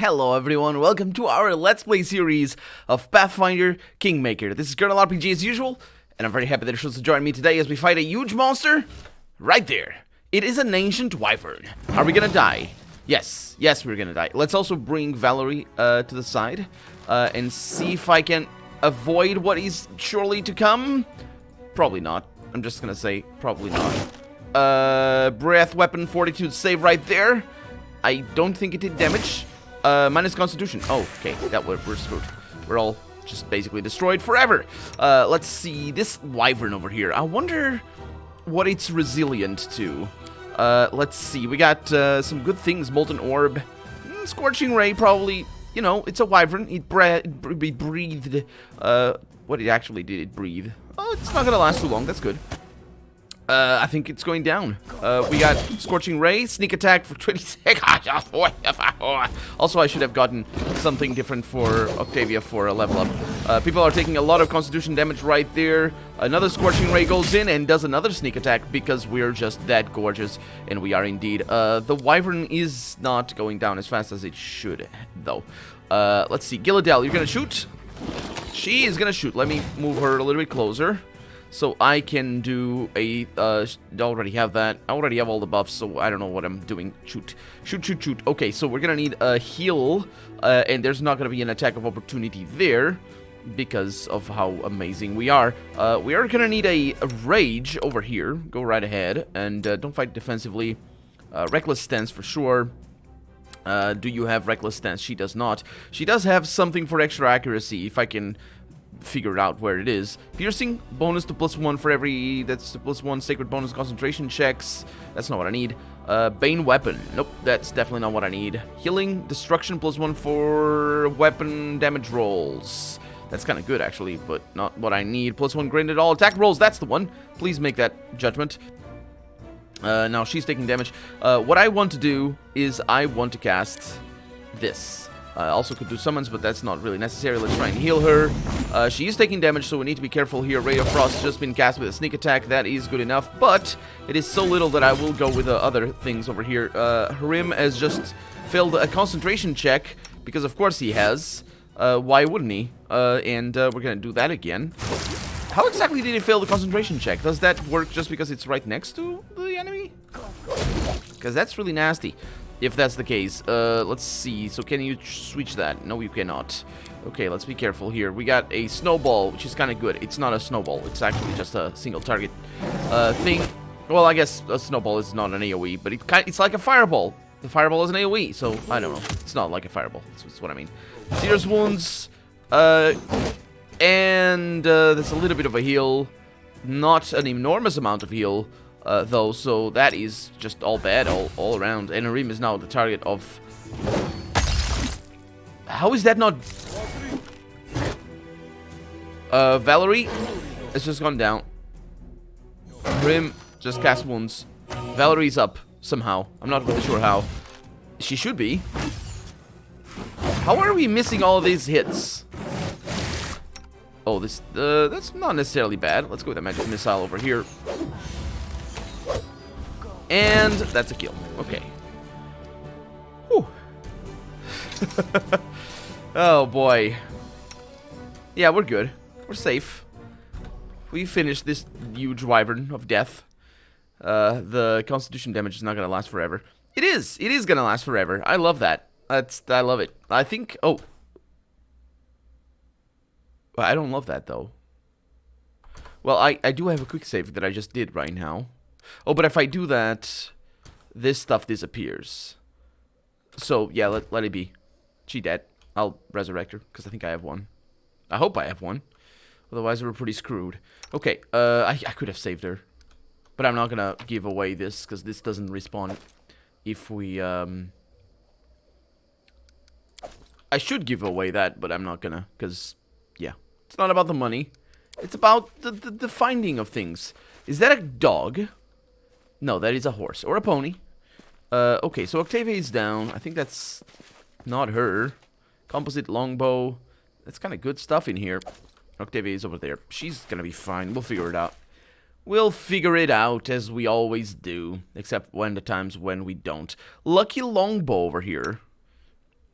Hello everyone, welcome to our Let's Play series of Pathfinder Kingmaker. This is Colonel RPG as usual, and I'm very happy that you're supposed to join me today as we fight a huge monster. Right there. It is an ancient wyvern. Are we gonna die? Yes, we're gonna die. Let's also bring Valerie to the side and see if I can avoid what is surely to come. Probably not. I'm just gonna say probably not. Breath, weapon, fortitude, save right there. I don't think it did damage. Minus constitution. Oh, okay. We're screwed. We're all just basically destroyed forever. Let's see. This wyvern over here. I wonder what it's resilient to. Let's see. We got some good things. Molten Orb. Scorching Ray, probably. You know, it's a wyvern. It breathed. What it actually did it breathe? Oh, it's not gonna last too long. That's good. I think it's going down. We got Scorching Ray, Sneak Attack for 20 seconds. Also, I should have gotten something different for Octavia for a level up. People are taking a lot of Constitution damage right there. Another Scorching Ray goes in and does another Sneak Attack because we're just that gorgeous. And we are indeed. The Wyvern is not going down as fast as it should, though. Let's see. Gilladell, you're going to shoot? She is going to shoot. Let me move her a little bit closer. So I can do a, I already have that. I already have all the buffs, so I don't know what I'm doing. Shoot. Okay, so we're gonna need a heal, and there's not gonna be an attack of opportunity there, because of how amazing we are. We are gonna need a rage over here. Go right ahead, and don't fight defensively. Reckless stance for sure. Do you have reckless stance? She does not. She does have something for extra accuracy, if I can figure out where it is. Piercing, bonus to +1 for every, that's the +1 sacred bonus concentration checks. That's not what I need. Bane weapon, nope, that's definitely not what I need. Healing, destruction +1 for weapon damage rolls. That's kind of good actually, but not what I need. +1 granted all attack rolls, that's the one. Please make that judgment. Now she's taking damage. What I want to do is I want to cast this. Also could do summons, but that's not really necessary. Let's try and heal her. She is taking damage, so we need to be careful here. Ray of Frost has just been cast with a sneak attack. That is good enough, but it is so little that I will go with the other things over here. Harim has just failed a concentration check, because of course he has. Why wouldn't he? And we're going to do that again. How exactly did he fail the concentration check? Does that work just because it's right next to the enemy? Because that's really nasty. If that's the case, let's see. So can you switch that? No, you cannot. Okay, let's be careful here. We got a snowball, which is kind of good. It's not a snowball. It's actually just a single target thing. Well, I guess a snowball is not an AoE, but it's like a fireball. The fireball is an AoE, so I don't know. It's not like a fireball. That's what I mean. Seer's Wounds, and there's a little bit of a heal. Not an enormous amount of heal. Though, so that is just all bad all around. And Harim is now the target of... How is that not... Valerie has just gone down. Harim just cast wounds. Valerie's up somehow. I'm not really sure how. She should be. How are we missing all of these hits? Oh, that's not necessarily bad. Let's go with that magic missile over here. And that's a kill. Okay. Whew. Oh, boy. Yeah, we're good. We're safe. We finished this huge wyvern of death. The constitution damage is not going to last forever. It is. It is going to last forever. I love that. I love it. I think... Oh. I don't love that, though. Well, I do have a quick save that I just did right now. Oh, but if I do that, this stuff disappears. So, yeah, let it be. She dead. I'll resurrect her, because I think I have one. I hope I have one. Otherwise, we're pretty screwed. Okay, I could have saved her. But I'm not going to give away this, because this doesn't respawn if we... I should give away that, but I'm not going to, because, yeah. It's not about the money. It's about the finding of things. Is that a dog? No, that is a horse. Or a pony. Okay, so Octavia is down. I think that's not her. Composite longbow. That's kind of good stuff in here. Octavia is over there. She's gonna be fine. We'll figure it out. We'll figure it out, as we always do. Except when the times when we don't. Lucky longbow over here.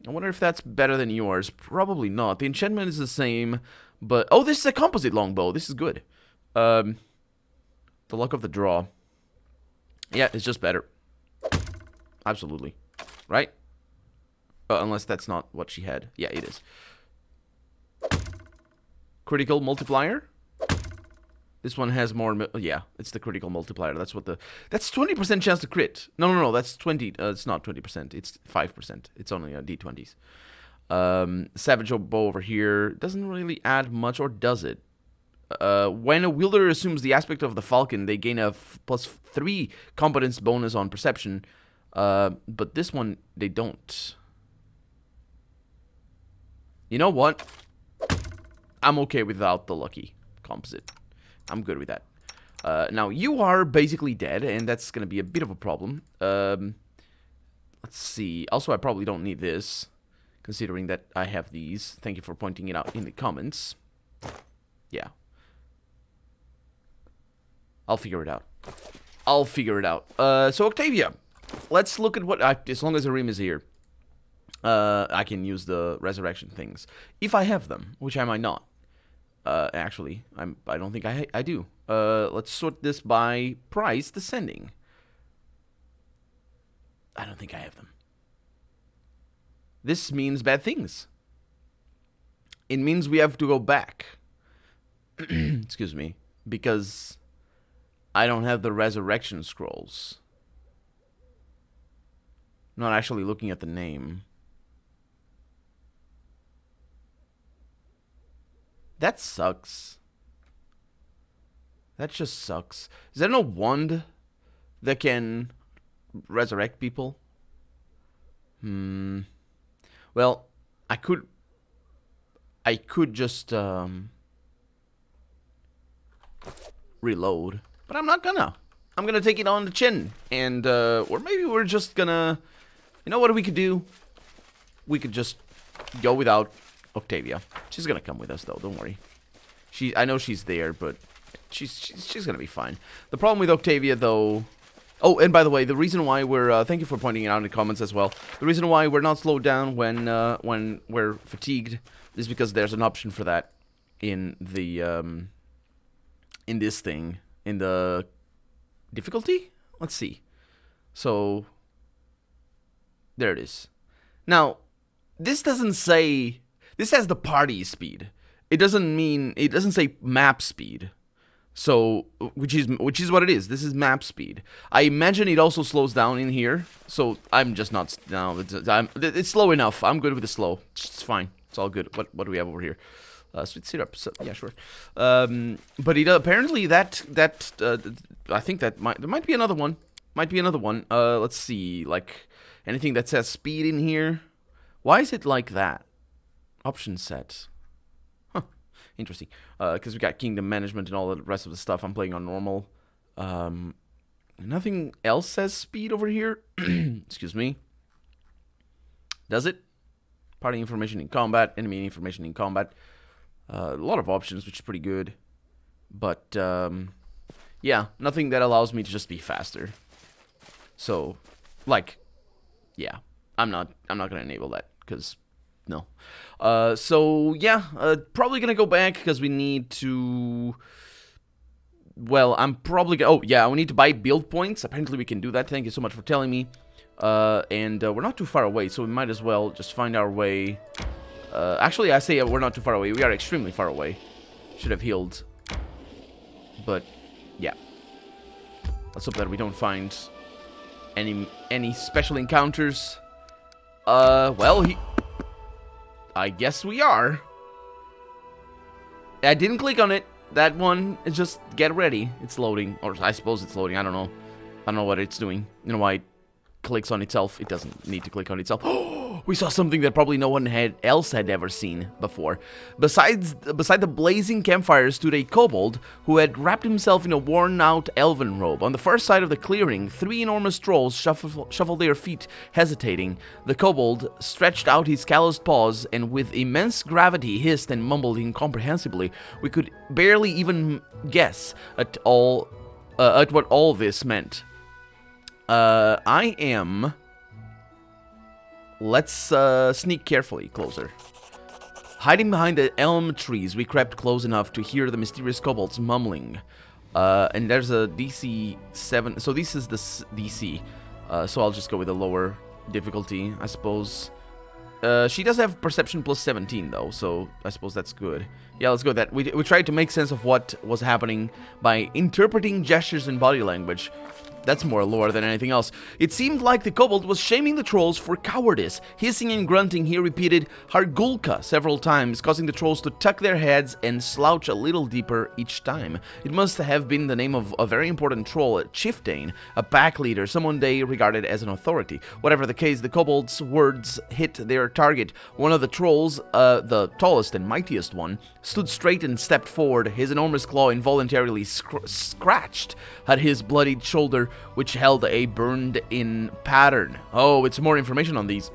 I wonder if that's better than yours. Probably not. The enchantment is the same, but... Oh, this is a composite longbow. This is good. The luck of the draw. Yeah, it's just better. Absolutely. Right? Unless that's not what she had. Yeah, it is. Critical multiplier. This one has more... yeah, it's the critical multiplier. That's what the... That's 20% chance to crit. No, that's 20... it's not 20%. It's 5%. It's only D20s. Savage bow over here doesn't really add much, or does it? When a wielder assumes the aspect of the falcon, they gain a +3 competence bonus on perception. But this one, they don't. You know what? I'm okay without the lucky composite. I'm good with that. Now, you are basically dead, and that's going to be a bit of a problem. Let's see. Also, I probably don't need this, considering that I have these. Thank you for pointing it out in the comments. Yeah. I'll figure it out. So, Octavia, let's look at what... as long as Arim is here, I can use the resurrection things. If I have them, which I might not. Actually, I don't think I do. Let's sort this by price descending. I don't think I have them. This means bad things. It means we have to go back. Excuse me. Because I don't have the resurrection scrolls. I'm not actually looking at the name. That sucks. That just sucks. Is there no wand that can resurrect people? Well, I could just reload, but I'm not gonna. I'm gonna take it on the chin, and or maybe we're just gonna. You know what we could do? We could just go without Octavia. She's gonna come with us though. Don't worry. I know she's there, but she's gonna be fine. The problem with Octavia though. Oh, and by the way, the reason why we're thank you for pointing it out in the comments as well. The reason why we're not slowed down when we're fatigued is because there's an option for that in the in this thing, in the difficulty. Let's see. So there it is. Now, this doesn't say. This has the party speed. It doesn't say map speed. So, which is what it is. This is map speed. I imagine it also slows down in here. So I'm just not. No, it's slow enough. I'm good with the slow. It's fine. It's all good. What do we have over here? Sweet syrup. So, yeah, sure. But it apparently that I think that there might be another one. Let's see. Like anything that says speed in here. Why is it like that? Option set. Huh. Interesting. Because we got kingdom management and all the rest of the stuff. I'm playing on normal. Nothing else says speed over here. Excuse me. Does it? Party information in combat. Enemy information in combat. A lot of options, which is pretty good. But, yeah. Nothing that allows me to just be faster. So, like, yeah. I'm not going to enable that. Because... no. So, yeah, probably gonna go back because we need to... Well, I'm probably gonna... Oh, yeah, we need to buy build points. Apparently we can do that. Thank you so much for telling me. And we're not too far away, so we might as well just find our way. Actually, I say we're not too far away. We are extremely far away. Should have healed. But, yeah. Let's hope that we don't find any special encounters. Well, I guess we are. I didn't click on it. That one is just get ready. It's loading. Or I suppose it's loading. I don't know. I don't know what it's doing. You know why it clicks on itself? It doesn't need to click on itself. We saw something that probably no one else had ever seen before. Beside the blazing campfire stood a kobold who had wrapped himself in a worn-out elven robe. On the far side of the clearing, 3 enormous trolls shuffled their feet, hesitating. The kobold stretched out his calloused paws and with immense gravity hissed and mumbled incomprehensibly. We could barely even guess at what all this meant. I am let's sneak carefully closer. Hiding behind the elm trees, we crept close enough to hear the mysterious kobolds mumbling. And there's a DC 7, so this is the DC. So I'll just go with a lower difficulty, I suppose. She does have perception plus 17 though, so I suppose that's good. Yeah, let's go with that. We tried to make sense of what was happening by interpreting gestures and body language. That's more lore than anything else. It seemed like the kobold was shaming the trolls for cowardice. Hissing and grunting, he repeated Hargulka several times, causing the trolls to tuck their heads and slouch a little deeper each time. It must have been the name of a very important troll, Chieftain, a pack leader, someone they regarded as an authority. Whatever the case, the kobold's words hit their target. One of the trolls, the tallest and mightiest one, stood straight and stepped forward. His enormous claw involuntarily scratched at his bloodied shoulder, which held a burned-in pattern. Oh, it's more information on these.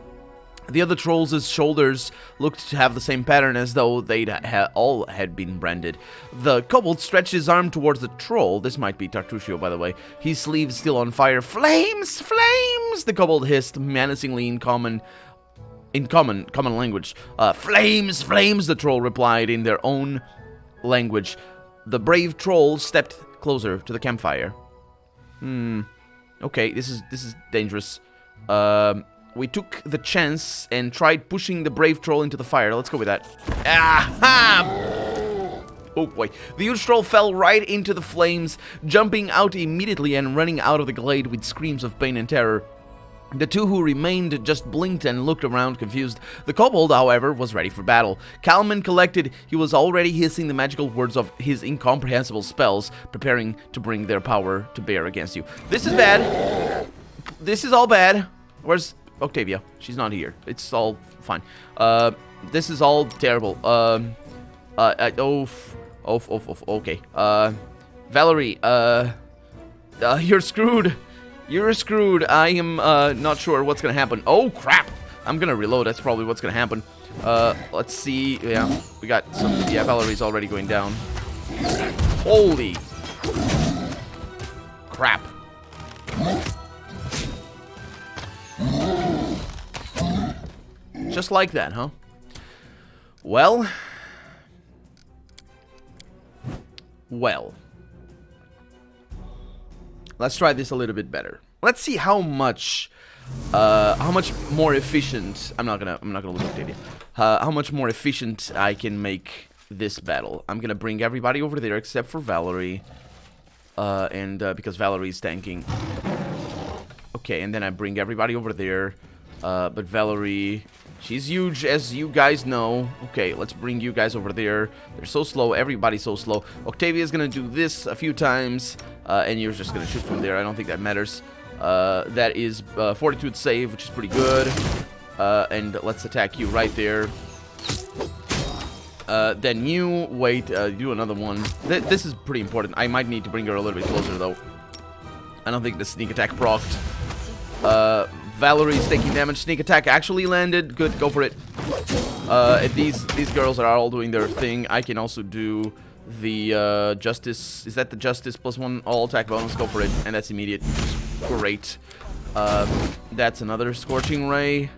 The other trolls' shoulders looked to have the same pattern, as though they'd all had been branded. The kobold stretched his arm towards the troll. This might be Tartusio, by the way. His sleeves still on fire. Flames! Flames! The kobold hissed menacingly in common language. Flames! Flames! The troll replied in their own language. The brave troll stepped closer to the campfire. Okay, this is dangerous. We took the chance and tried pushing the brave troll into the fire. Let's go with that. Aha! Oh boy. The huge troll fell right into the flames, jumping out immediately and running out of the glade with screams of pain and terror. The two who remained just blinked and looked around confused. The kobold, however, was ready for battle. Calm and collected, he was already hissing the magical words of his incomprehensible spells, preparing to bring their power to bear against you. This is bad. This is all bad. Where's Octavia? She's not here. It's all fine. This is all terrible. Okay. Valerie, you're screwed. You're screwed. I am not sure what's gonna happen. Oh crap! I'm gonna reload. That's probably what's gonna happen. Let's see. Yeah, we got some. Yeah, Valerie's already going down. Holy crap! Just like that, huh? Well. Let's try this a little bit better. Let's see how much more efficient. I'm not gonna lose Octavia. How much more efficient I can make this battle. I'm gonna bring everybody over there except for Valerie, and because Valerie's tanking. Okay, and then I bring everybody over there, but Valerie, she's huge, as you guys know. Okay, let's bring you guys over there. They're so slow. Everybody's so slow. Octavia's gonna do this a few times, and you're just gonna shoot from there. I don't think that matters. That is Fortitude save, which is pretty good. And let's attack you right there. Then you wait. Do another one. This is pretty important. I might need to bring her a little bit closer, though. I don't think the sneak attack procced. Valerie's taking damage. Sneak attack actually landed. Good, go for it. These girls are all doing their thing. I can also do the justice. Is that the justice +1 all attack bonus? Go for it, and that's immediate. Great. That's another scorching ray.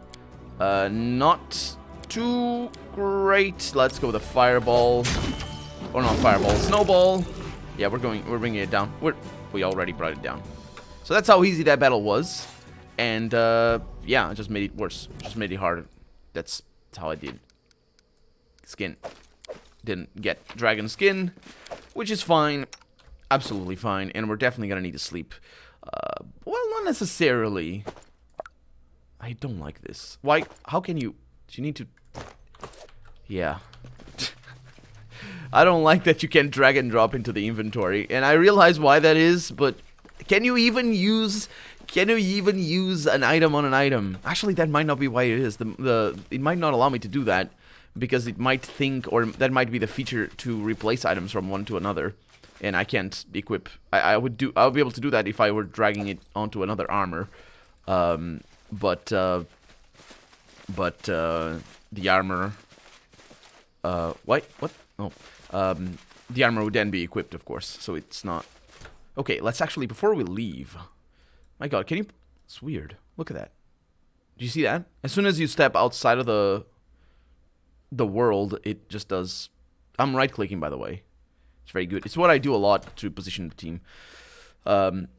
Not too great. Let's go with a fireball, or not fireball, snowball. Yeah, we're bringing it down. We already brought it down. So that's how easy that battle was. And, yeah, I just made it worse. Just made it harder. That's how I did. Skin. Didn't get dragon skin, which is fine. Absolutely fine. And we're definitely gonna need to sleep. Well, not necessarily. I don't like this. Why? How can you... Do you need to... Yeah. I don't like that you can drag and drop into the inventory. And I realize why that is, but... Can you even use an item on an item? Actually, that might not be why it is. It might not allow me to do that, because it might think, or that might be the feature to replace items from one to another, and I can't equip. I would be able to do that if I were dragging it onto another armor, but the armor. What? Oh, the armor would then be equipped, of course. So it's not. Okay, let's actually, before we leave... My god, can you... It's weird. Look at that. Do you see that? As soon as you step outside of the world, it just does... I'm right-clicking, by the way. It's very good. It's what I do a lot to position the team.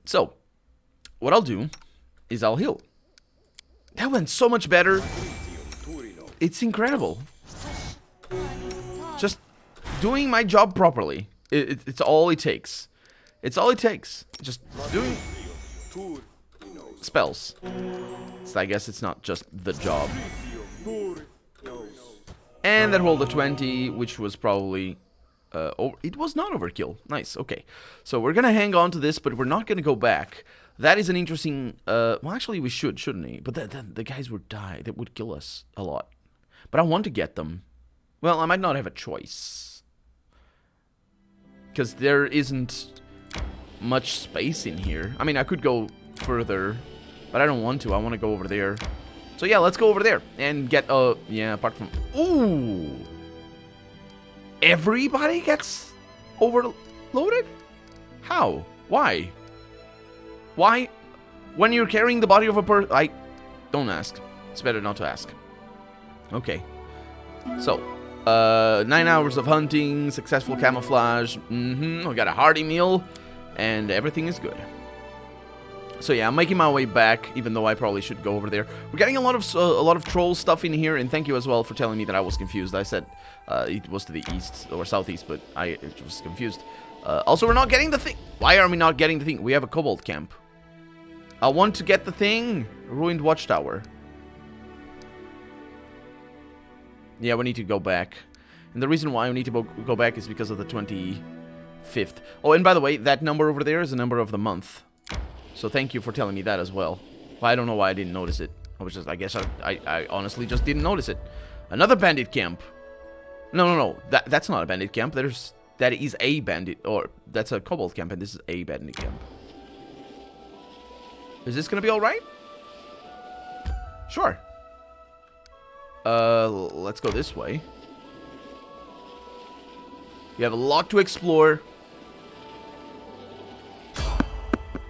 So, what I'll do is I'll heal. That went so much better. It's incredible. Just doing my job properly. It's all it takes. It's all it takes. Just doing spells. So I guess it's not just the job. And that rolled a 20, which was probably... it was not overkill. Nice, okay. So we're gonna hang on to this, but we're not gonna go back. That is an interesting... well, actually, we should, shouldn't we? But the guys would die. That would kill us a lot. But I want to get them. Well, I might not have a choice. Because there isn't much space in here. I mean, I could go further, but I don't want to. I want to go over there. So yeah, let's go over there and get... yeah, apart from... Ooh! Everybody gets overloaded? How? Why? Why? When you're carrying the body of a person... Don't ask. It's better not to ask. Okay. So, 9 hours of hunting, successful camouflage. We got a hearty meal, and everything is good. So yeah, I'm making my way back, even though I probably should go over there. We're getting a lot of troll stuff in here, and thank you as well for telling me that I was confused. I said it was to the east or southeast, but I was confused. Also, we're not getting the thing. Why are we not getting the thing? We have a kobold camp. I want to get the thing. Ruined watchtower. Yeah, we need to go back. And the reason why we need to go back is because of the 25th. Oh, and by the way, that number over there is the number of the month. So thank you for telling me that as well. Well, I don't know why I didn't notice it. I guess I honestly just didn't notice it. Another bandit camp. No. That's not a bandit camp. That is a bandit, or that's a kobold camp, and this is a bandit camp. Is this gonna be all right? Sure. Let's go this way. We have a lot to explore.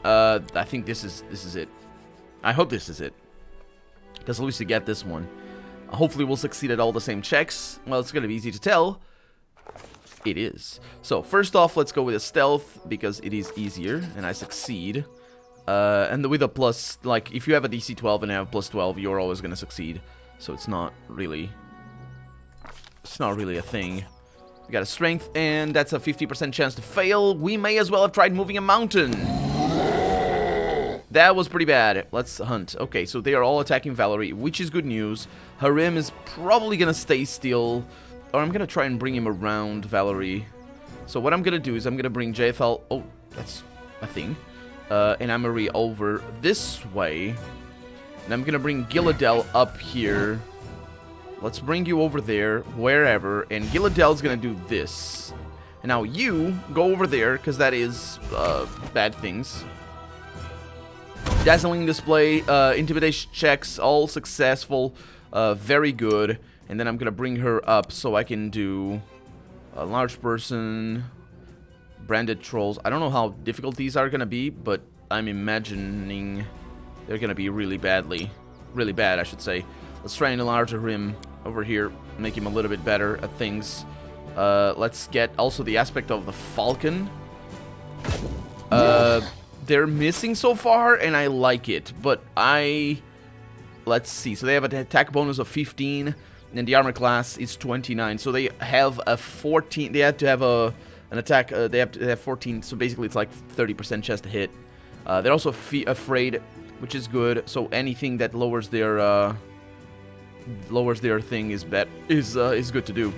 I think this is it. I hope this is it. Because at least to get this one. Hopefully we'll succeed at all the same checks. Well, it's gonna be easy to tell. It is. So, first off, let's go with a stealth, because it is easier, and I succeed. And with a plus, like, if you have a DC 12 and have plus 12, you're always gonna succeed. So it's not really a thing. We got a strength, and that's a 50% chance to fail. We may as well have tried moving a mountain. That was pretty bad. Let's hunt. Okay, so they are all attacking Valerie, which is good news. Harim is probably gonna stay still, or I'm gonna try and bring him around Valerie. So what I'm gonna do is I'm gonna bring Jaethal. Oh, that's a thing. And Amory over this way. And I'm gonna bring Gilladel up here. Let's bring you over there, wherever. And Gilladel's gonna do this. And now you go over there, because that is bad things. Dazzling display, intimidation checks, all successful. Very good. And then I'm gonna bring her up so I can do a large person, branded trolls. I don't know how difficult these are gonna be, but I'm imagining they're gonna be really bad, I should say. Let's try and enlarge him over here, make him a little bit better at things. Let's get also the aspect of the falcon. They're missing so far, and I like it, but let's see. So they have an attack bonus of 15, and the armor class is 29. So they have a 14. They have to have an attack. They have 14. So basically, it's like 30% chance to hit. They're also afraid, which is good. So anything that lowers their thing is good to do.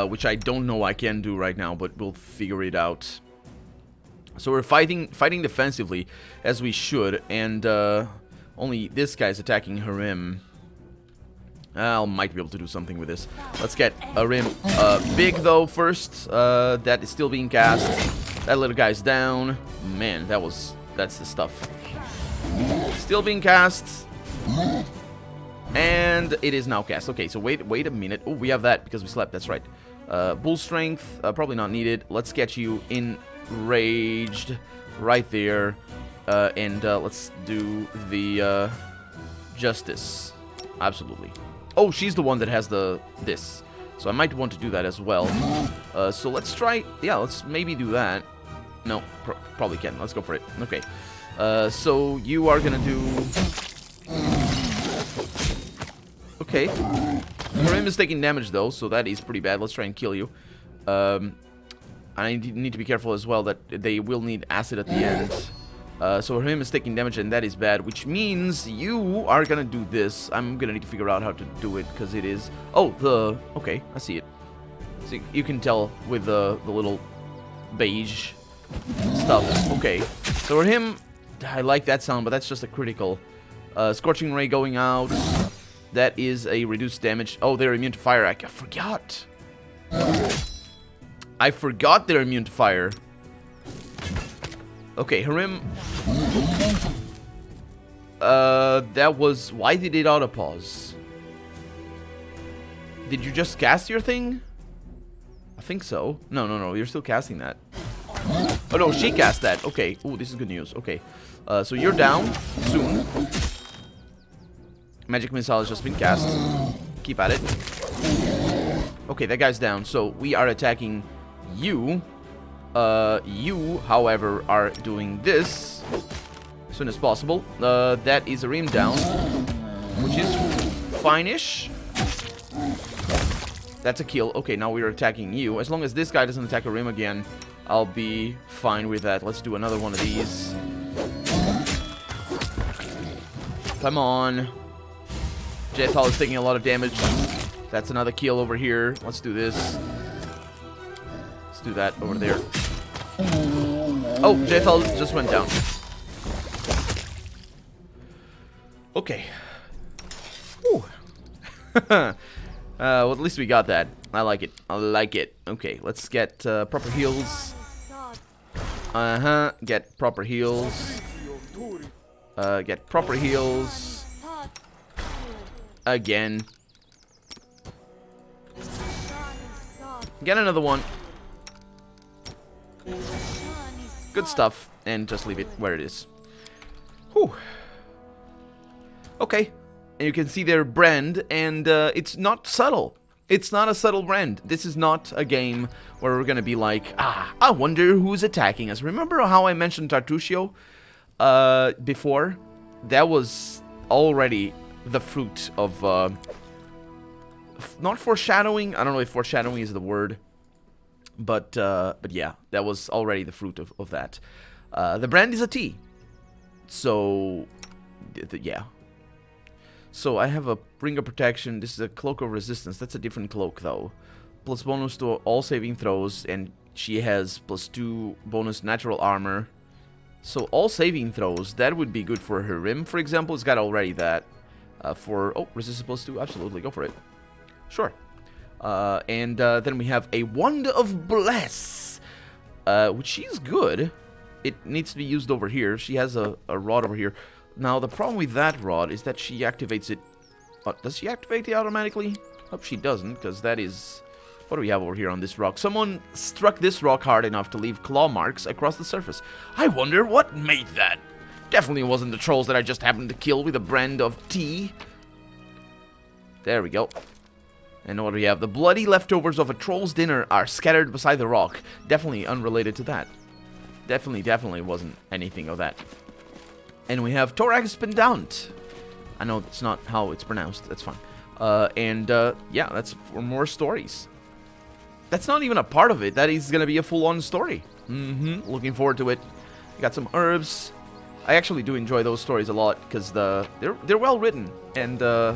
Which I don't know I can do right now, but we'll figure it out. So we're fighting defensively, as we should, and only this guy's attacking Harim. I might be able to do something with this. Let's get Harim big, though, first. That is still being cast. That little guy's down. Man, that's the stuff. Still being cast. And it is now cast. Okay, so wait a minute. Oh, we have that because we slept. That's right. Bull strength, probably not needed. Let's get you enraged right there. And let's do the Justice. Absolutely. Oh, she's the one that has this. So I might want to do that as well. So let's try... Yeah, let's maybe do that. No, probably can. Let's go for it. Okay. So you are gonna do... Okay. Karim is taking damage though, so that is pretty bad. Let's try and kill you. I need to be careful as well that they will need acid at the end. So Karim is taking damage and that is bad, which means you are gonna do this. I'm gonna need to figure out how to do it because it is... Oh, okay, I see it. So you can tell with the little beige stuff. Okay. So for him, I like that sound, but that's just a critical. Scorching Ray going out. That is a reduced damage. Oh, they're immune to fire. I forgot. I forgot they're immune to fire. Okay, Harim. That was... Why did it auto-pause? Did you just cast your thing? I think so. No. You're still casting that. Oh, no, she cast that. Okay. Ooh, this is good news. Okay. So you're down soon. Magic Missile has just been cast. Keep at it. Okay, that guy's down. So we are attacking you. You, however, are doing this as soon as possible. That is a Ream down, which is fine-ish. That's a kill. Okay, now we are attacking you. As long as this guy doesn't attack a Ream again, I'll be fine with that. Let's do another one of these. Come on. Jethal is taking a lot of damage. That's another kill over here. Let's do this. Let's do that over there. Oh, Jethal just went down. Okay. Whew. Well, at least we got that. I like it. I like it. Okay, let's get proper heals. Get proper heals. Get proper heals. Again. Get another one. Good stuff. And just leave it where it is. Whew. Okay. And you can see their brand, and it's not subtle. It's not a subtle brand. This is not a game where we're gonna be like, I wonder who's attacking us. Remember how I mentioned Tartusio before? That was already the fruit of not foreshadowing. I don't know if foreshadowing is the word, but yeah, that was already the fruit of that. The brand is a T, so yeah. So I have a Ring of Protection. This is a Cloak of Resistance. That's a different cloak though. Plus bonus to all saving throws, and she has +2 bonus natural armor. So all saving throws, that would be good for her Rim, for example. It's got already that. Resistance +2, absolutely, go for it. Sure. And then we have a Wand of Bless, which is good. It needs to be used over here. She has a rod over here. Now, the problem with that rod is that she activates it... does she activate it automatically? Hope she doesn't, because that is... What do we have over here on this rock? Someone struck this rock hard enough to leave claw marks across the surface. I wonder what made that. Definitely wasn't the trolls that I just happened to kill with a brand of tea. There we go. And what do we have? The bloody leftovers of a troll's dinner are scattered beside the rock. Definitely unrelated to that. Definitely wasn't anything of that. And we have Thorax Pendant. I know that's not how it's pronounced. That's fine. Yeah, that's for more stories. That's not even a part of it. That is going to be a full-on story. Looking forward to it. Got some herbs. I actually do enjoy those stories a lot because they're well written, and I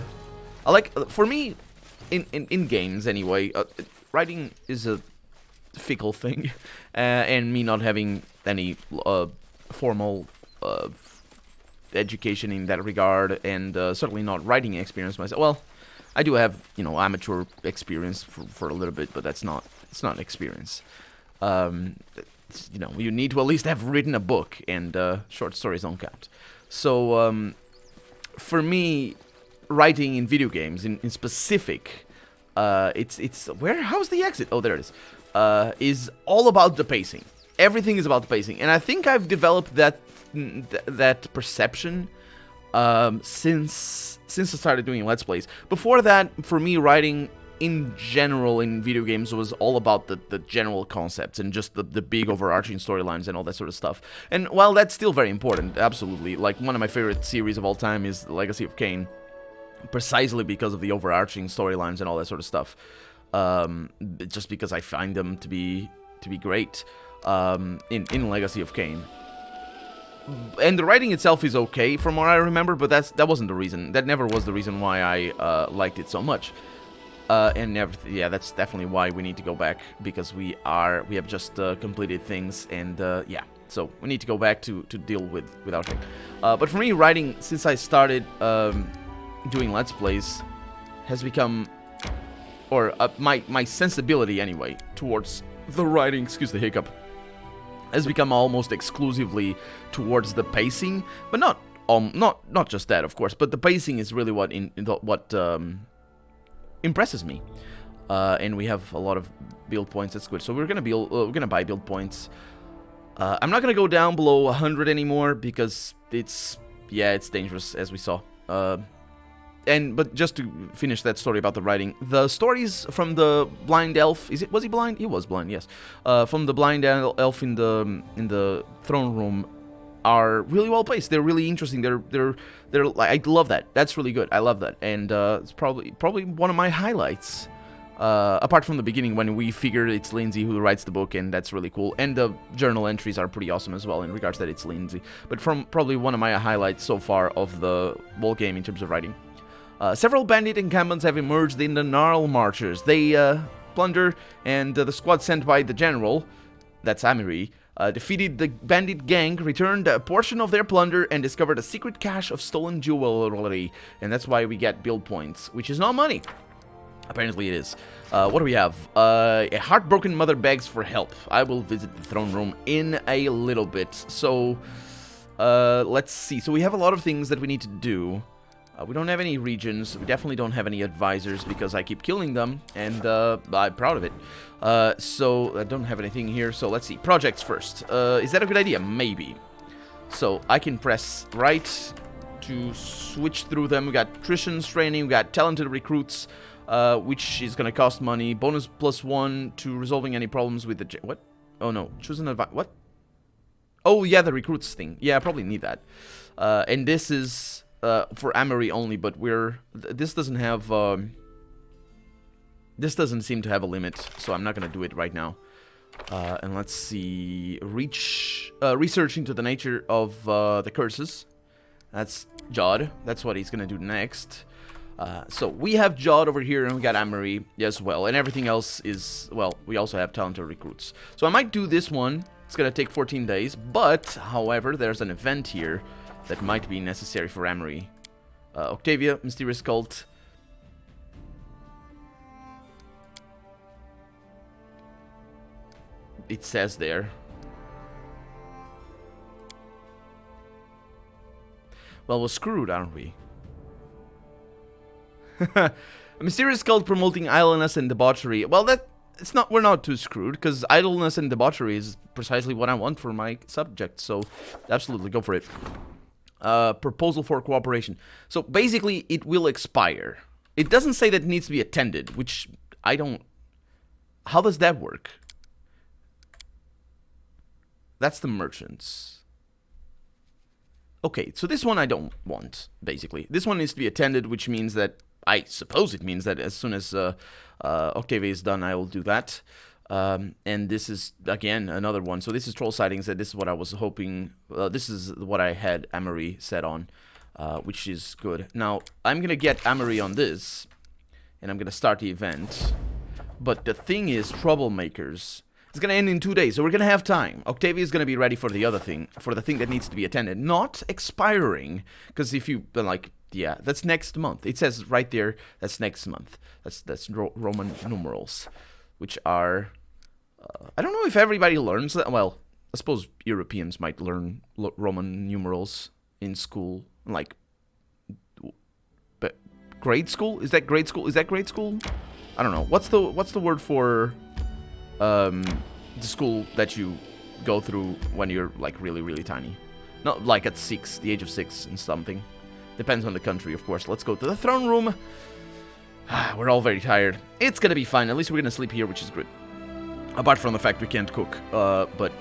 like, for me, in games anyway, writing is a fickle thing, and me not having any formal education in that regard, and certainly not writing experience myself. Well, I do have, amateur experience for a little bit, but it's not experience. You need to at least have written a book, and short stories don't count. So, for me, writing in video games, in specific, how's the exit? Oh, there it is all about the pacing. Everything is about the pacing, and I think I've developed that perception since I started doing Let's Plays. Before that, for me, writing in general in video games was all about the general concepts and just the big overarching storylines and all that sort of stuff. And while that's still very important, absolutely, like one of my favorite series of all time is Legacy of Kain, precisely because of the overarching storylines and all that sort of stuff. Just because I find them to be great in Legacy of Kain. And the writing itself is okay from what I remember, but that wasn't the reason. That never was the reason why I liked it so much. Yeah, that's definitely why we need to go back, because we have just completed things, and yeah, so we need to go back to deal with our thing. But for me, writing, since I started doing Let's Plays, has become, or my sensibility anyway towards the writing, excuse the hiccup, has become almost exclusively towards the pacing, but not just that, of course, but the pacing is really what impresses me. And we have a lot of build points. That's good. So we're gonna buy build points. I'm not gonna go down below 100 anymore because it's dangerous, as we saw. But just to finish that story about the writing, the stories from the blind elf, was he blind? He was blind, yes. From the blind elf in the throne room are really well placed. They're really interesting. They're I love that. That's really good. I love that, and it's probably one of my highlights. Apart from the beginning when we figured it's Lindsay who writes the book, and that's really cool. And the journal entries are pretty awesome as well in regards that it's Lindsay. But from probably one of my highlights so far of the whole game in terms of writing. Several bandit encampments have emerged in the Gnarl Marchers. They plunder, and the squad sent by the general, that's Amiri, defeated the bandit gang, returned a portion of their plunder, and discovered a secret cache of stolen jewelry. And that's why we get build points, which is not money. Apparently it is. What do we have? A heartbroken mother begs for help. I will visit the throne room in a little bit. So, let's see. So we have a lot of things that we need to do. We don't have any regions. We definitely don't have any advisors because I keep killing them, and I'm proud of it. So I don't have anything here. So let's see. Projects first. Is that a good idea? Maybe. So I can press right to switch through them. We got Trition's training. We got talented recruits, which is going to cost money. Bonus +1 to resolving any problems with the... What? Oh, no. Choose an advisor. What? Oh, yeah, the recruits thing. Yeah, I probably need that. And this is... for Amiri only, but this doesn't have, this doesn't seem to have a limit, so I'm not gonna do it right now. And let's see, research into the nature of the curses. That's Jod, that's what he's gonna do next. So we have Jod over here, and we got Amiri as well, and everything else is, well, we also have talented recruits. So I might do this one. It's gonna take 14 days, but, however, there's an event here that might be necessary for Amiri. Octavia, Mysterious Cult. It says there. Well, we're screwed, aren't we? A mysterious cult promoting idleness and debauchery. Well, we're not too screwed, because idleness and debauchery is precisely what I want for my subject, so absolutely go for it. Proposal for cooperation. So basically, it will expire. It doesn't say that it needs to be attended, which I don't... How does that work? That's the merchants. Okay, so this one I don't want, basically. This one needs to be attended, which means that... I suppose it means that as soon as Octavia is done, I will do that. And this is, again, another one. So this is Troll Sightings, and this is what I was hoping... this is what I had Amiri set on, which is good. Now, I'm going to get Amiri on this, and I'm going to start the event. But the thing is, Troublemakers... It's going to end in 2 days, so we're going to have time. Octavia is going to be ready for the other thing, for the thing that needs to be attended. Not expiring, because if you, like, yeah, that's next month. It says right there, that's next month. That's Roman numerals, which are... I don't know if everybody learns that. Well, I suppose Europeans might learn Roman numerals in school, like, but grade school? Is that grade school? Is that grade school? I don't know. What's the word for the school that you go through when you're like really tiny? Not like at 6, the age of 6 and something. Depends on the country, of course. Let's go to the throne room. We're all very tired. It's gonna be fine. At least we're gonna sleep here, which is good. Apart from the fact we can't cook. But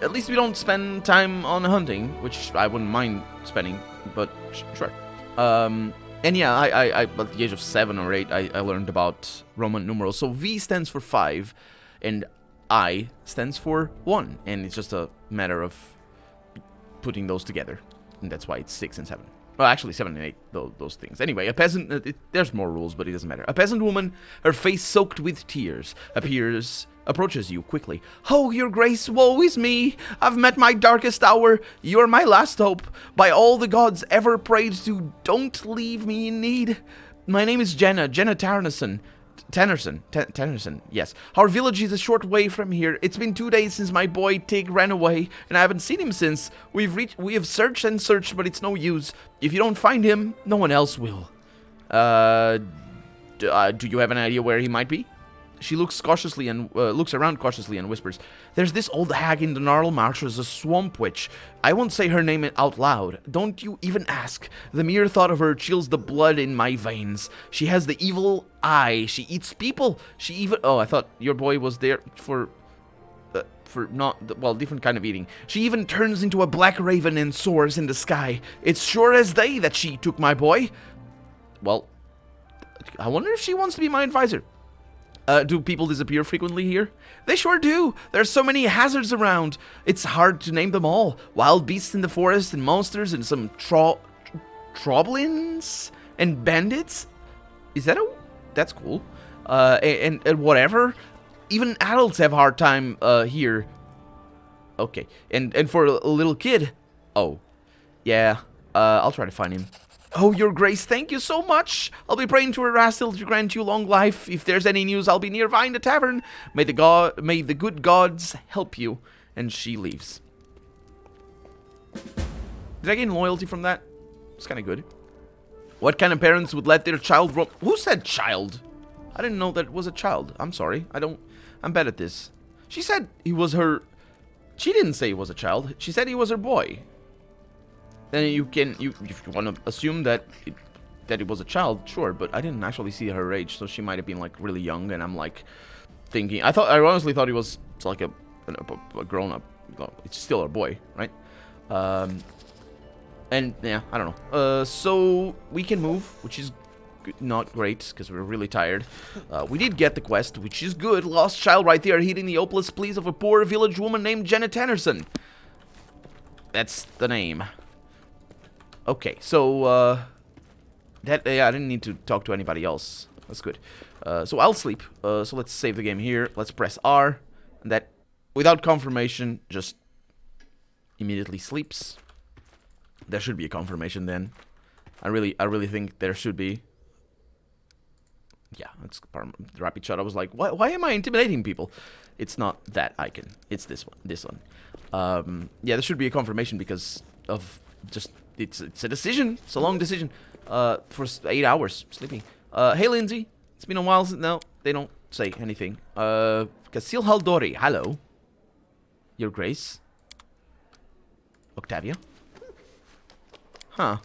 at least we don't spend time on hunting, which I wouldn't mind spending, but sure. And yeah, I at the age of 7 or 8, I learned about Roman numerals. So V stands for 5, and I stands for 1. And it's just a matter of putting those together. And that's why it's 6 and 7. Well, actually, 7 and 8, those things. Anyway, a peasant... there's more rules, but it doesn't matter. A peasant woman, her face soaked with tears, approaches you quickly. Oh, your grace, woe is me! I've met my darkest hour. You're my last hope. By all the gods ever prayed to, don't leave me in need. My name is Jenna Tannerson, yes. Our village is a short way from here. It's been 2 days since my boy Tig ran away, and I haven't seen him since. We have searched and searched, but it's no use. If you don't find him, no one else will. Do you have an idea where he might be? She looks cautiously and looks around cautiously and whispers, "There's this old hag in the gnarled marshes, a swamp witch. I won't say her name out loud. Don't you even ask. The mere thought of her chills the blood in my veins. She has the evil eye. She eats people. She even... Oh, I thought your boy was there for not... Well, different kind of eating. She even turns into a black raven and soars in the sky. It's sure as day that she took my boy." Well, I wonder if she wants to be my advisor. Do people disappear frequently here? They sure do. There's so many hazards around. It's hard to name them all. Wild beasts in the forest, and monsters, and some troblins, and bandits. Is that that's cool. And whatever. Even adults have a hard time here. Okay. And for a little kid. Oh. Yeah. I'll try to find him. Oh, your grace, thank you so much. I'll be praying to Erastil to grant you long life. If there's any news, I'll be nearby in the tavern. May the good gods help you. And she leaves. Did I gain loyalty from that? It's kind of good. What kind of parents would let their child roam? Who said child? I didn't know that it was a child. I'm sorry. I'm bad at this. She said he was her... She didn't say he was a child. She said he was her boy. Then if you want to assume that it was a child, sure, but I didn't actually see her age, so she might have been like really young, and I'm like thinking, I honestly thought he was like a grown-up. It's still a boy, right? And yeah, I don't know. So we can move, which is not great because we're really tired. We did get the quest, which is good. Lost child right there, heeding the hopeless pleas of a poor village woman named Jenna Tannerson. That's the name. Okay, so, yeah, I didn't need to talk to anybody else. That's good. So I'll sleep. So let's save the game here. Let's press R. And that, without confirmation, just immediately sleeps. There should be a confirmation then. I really think there should be. Yeah, that's part of the rapid shot. I was like, why am I intimidating people? It's not that icon. It's this one. Yeah, there should be a confirmation because of just... It's a decision. It's a long decision. For 8 hours sleeping. Hey, Lindsay. It's been a while since... No, they don't say anything. Casil Haldori. Hello. Your Grace. Octavia. Huh.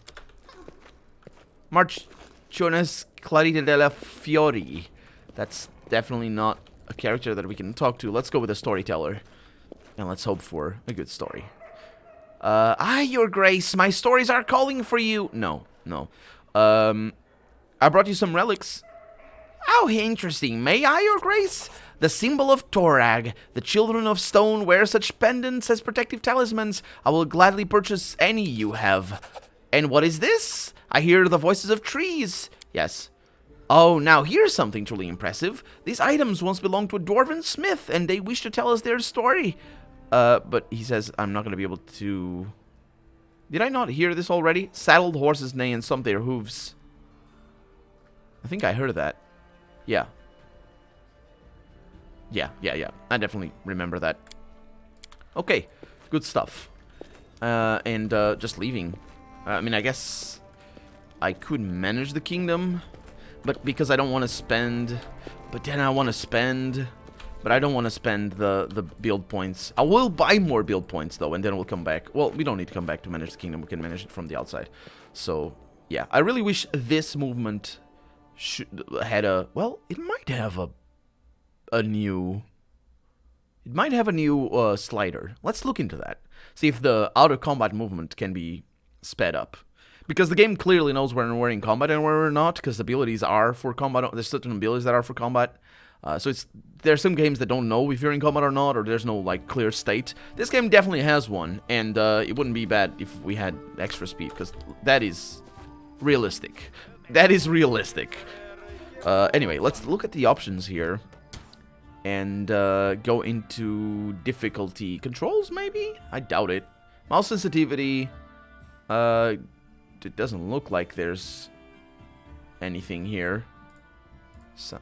Marchioness Clarita della Fiori. That's definitely not a character that we can talk to. Let's go with a storyteller. And let's hope for a good story. Your Grace, my stories are calling for you. No. I brought you some relics. How interesting. May I, Your Grace? The symbol of Torag. The children of stone wear such pendants as protective talismans. I will gladly purchase any you have. And what is this? I hear the voices of trees. Yes. Oh, now here's something truly impressive. These items once belonged to a dwarven smith, and they wish to tell us their story. But he says I'm not going to be able to... Did I not hear this already? Saddled horses neigh and stomp their hooves. I think I heard that. Yeah. Yeah. I definitely remember that. Okay, good stuff. And just leaving. I mean, I guess I could manage the kingdom, but because I don't want to spend... But then I want to spend... But I don't want to spend the build points. I will buy more build points, though, and then we'll come back. Well, we don't need to come back to manage the kingdom. We can manage it from the outside. So, Yeah, I really wish this movement had a... Well, it might have a new... It might have a new slider. Let's look into that. See if the out-of-combat movement can be sped up. Because the game clearly knows when we're in combat and when we're not, because the abilities are for combat. There's certain abilities that are for combat. So there are some games that don't know if you're in combat or not, or there's no like clear state. This game definitely has one, and it wouldn't be bad if we had extra speed, because that is realistic. That is realistic. Anyway, let's look at the options here. And go into difficulty controls, maybe? I doubt it. Mouse sensitivity. It doesn't look like there's anything here. So,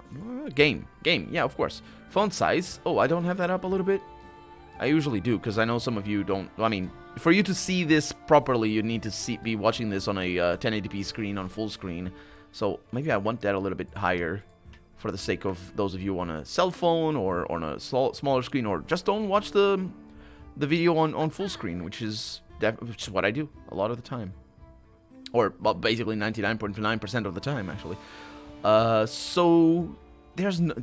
game. Yeah, of course. Font size. Oh, I don't have that up a little bit. I usually do, because I know some of you don't. I mean, for you to see this properly, you need to be watching this on a 1080p screen on full screen. So maybe I want that a little bit higher, for the sake of those of you on a cell phone or on a smaller screen, or just don't watch the video on full screen, which is what I do a lot of the time, or well, basically 99.9% of the time, actually. So there's no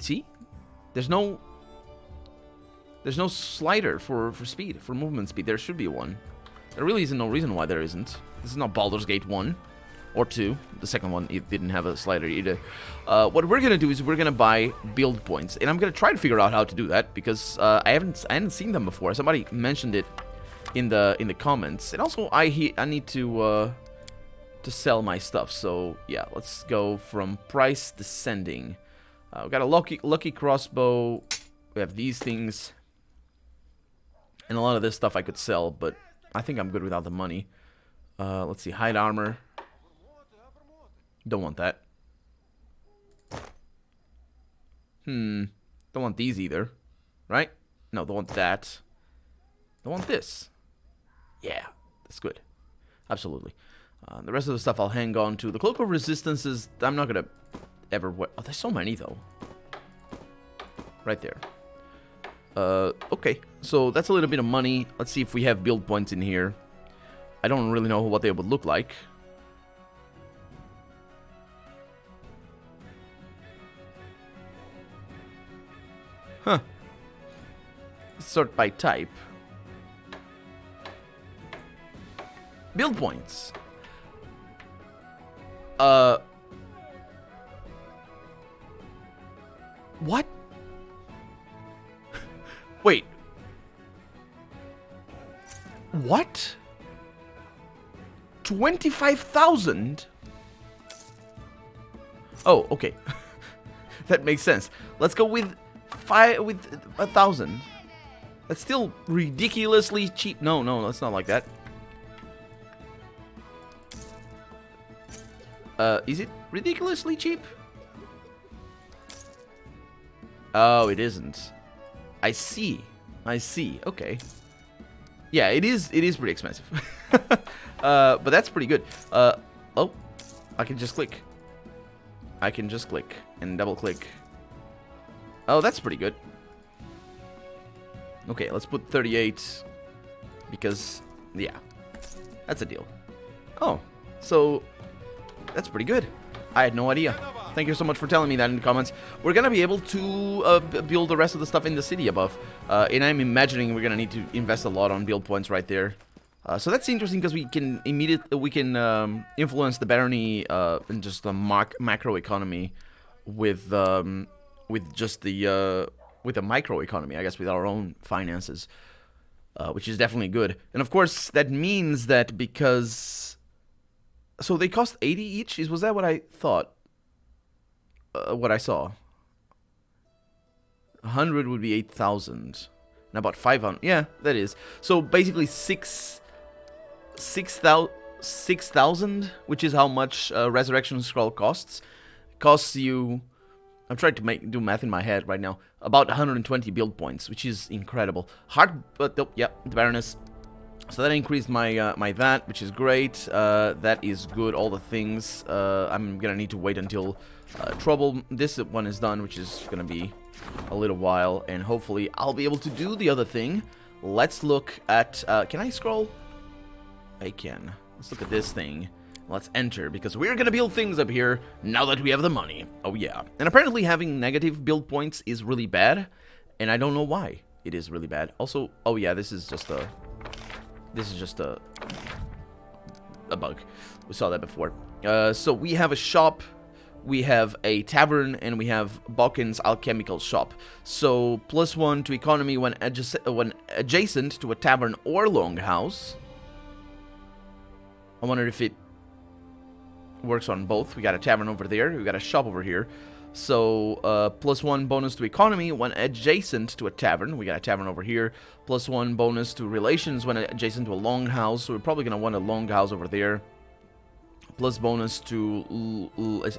slider for speed, for movement speed. There should be one. There really isn't no reason why there isn't. This is not Baldur's Gate 1. Or 2. The second one, it didn't have a slider either. What we're gonna do is we're gonna buy build points, and I'm gonna try to figure out how to do that, because I hadn't seen them before. Somebody mentioned it in the comments, and also I need to sell my stuff. So yeah, let's go from price descending. We got a lucky crossbow. We have these things, and a lot of this stuff I could sell, but I think I'm good without the money. Let's see, hide armor. Don't want that. Don't want these either. Right? No, don't want that. Don't want this. Yeah, that's good. Absolutely. The rest of the stuff I'll hang on to. The Cloak of Resistances, I'm not going to ever wear. Oh, there's so many, though. Right there. Okay. So that's a little bit of money. Let's see if we have build points in here. I don't really know what they would look like. Huh. Sort by type. Build points. What? Wait. What? 25,000? Oh, okay. That makes sense. Let's go with 1,000. That's still ridiculously cheap. No, it's not like that. Is it ridiculously cheap? Oh, it isn't. I see. Okay. Yeah, it is pretty expensive. But that's pretty good. Oh, I can just click. And double click. Oh, that's pretty good. Okay, let's put 38. Because, yeah. That's a deal. Oh, so that's pretty good. I had no idea. Thank you so much for telling me that in the comments. We're going to be able to build the rest of the stuff in the city above. And I'm imagining we're going to need to invest a lot on build points right there. So that's interesting because we can influence the barony and just the macro economy with just the micro economy, I guess, with our own finances, which is definitely good. And of course, that means that because so they cost 80 each. Was that what I thought? What I saw. 100 would be 8,000, and about 500. Yeah, that is. So basically 6,000, which is how much Resurrection Scroll costs. Costs you. I'm trying to do math in my head right now. About 120 build points, which is incredible. Hard, but yeah, the Baroness. So that increased my my that, which is great. That is good. All the things. I'm gonna need to wait until Trouble. This one is done, which is gonna be a little while, and hopefully I'll be able to do the other thing. Let's look at. Can I scroll? I can. Let's look at this thing. Let's enter, because we're gonna build things up here now that we have the money. Oh yeah. And apparently having negative build points is really bad, and I don't know why it is really bad. Also, oh yeah, this is just a bug. We saw that before. So we have a shop, we have a tavern, and we have Balkan's alchemical shop. So +1 to economy when adjacent to a tavern or longhouse. I wonder if it works on both. We got a tavern over there, we got a shop over here. So +1 bonus to economy when adjacent to a tavern. We got a tavern over here. +1 bonus to relations when adjacent to a longhouse. So we're probably gonna want a longhouse over there. Plus bonus to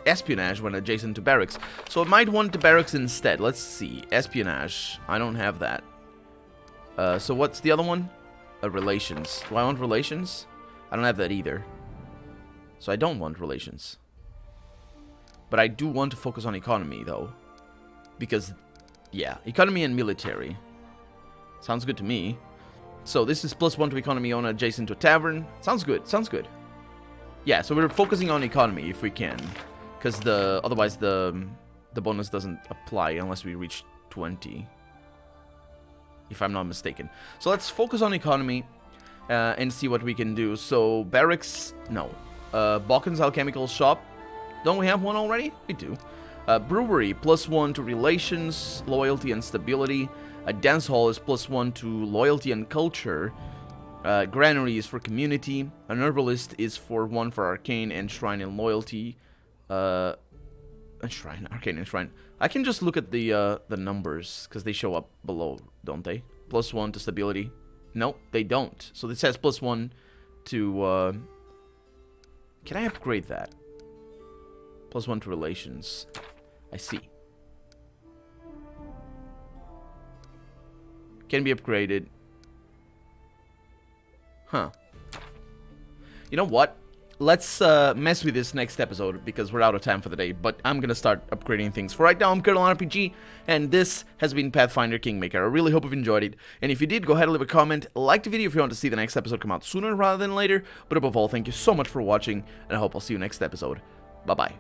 espionage when adjacent to barracks. So I might want the barracks instead. Let's see. Espionage. I don't have that. So what's the other one? Relations. Do I want relations? I don't have that either. So I don't want relations. But I do want to focus on economy, though. Because, yeah, economy and military. Sounds good to me. So this is +1 to economy on adjacent to a tavern. Sounds good. Sounds good. Yeah, so we're focusing on economy if we can. Because otherwise the bonus doesn't apply unless we reach 20. If I'm not mistaken. So let's focus on economy and see what we can do. So barracks, no. Balkan's alchemical shop. Don't we have one already? We do. Brewery, +1 to relations, loyalty, and stability. A dance hall is +1 to loyalty and culture. Granary is for community. An herbalist is for 1 for arcane and shrine and loyalty. Shrine, arcane and shrine. I can just look at the numbers because they show up below, don't they? +1 to stability. No, they don't. So this says +1 to. Can I upgrade that? +1 to relations. I see. Can be upgraded. Huh. You know what? Let's mess with this next episode because we're out of time for the day. But I'm gonna start upgrading things. For right now, I'm Colonel RPG, and this has been Pathfinder Kingmaker. I really hope you've enjoyed it. And if you did, go ahead and leave a comment. Like the video if you want to see the next episode come out sooner rather than later. But above all, thank you so much for watching, and I hope I'll see you next episode. Bye-bye.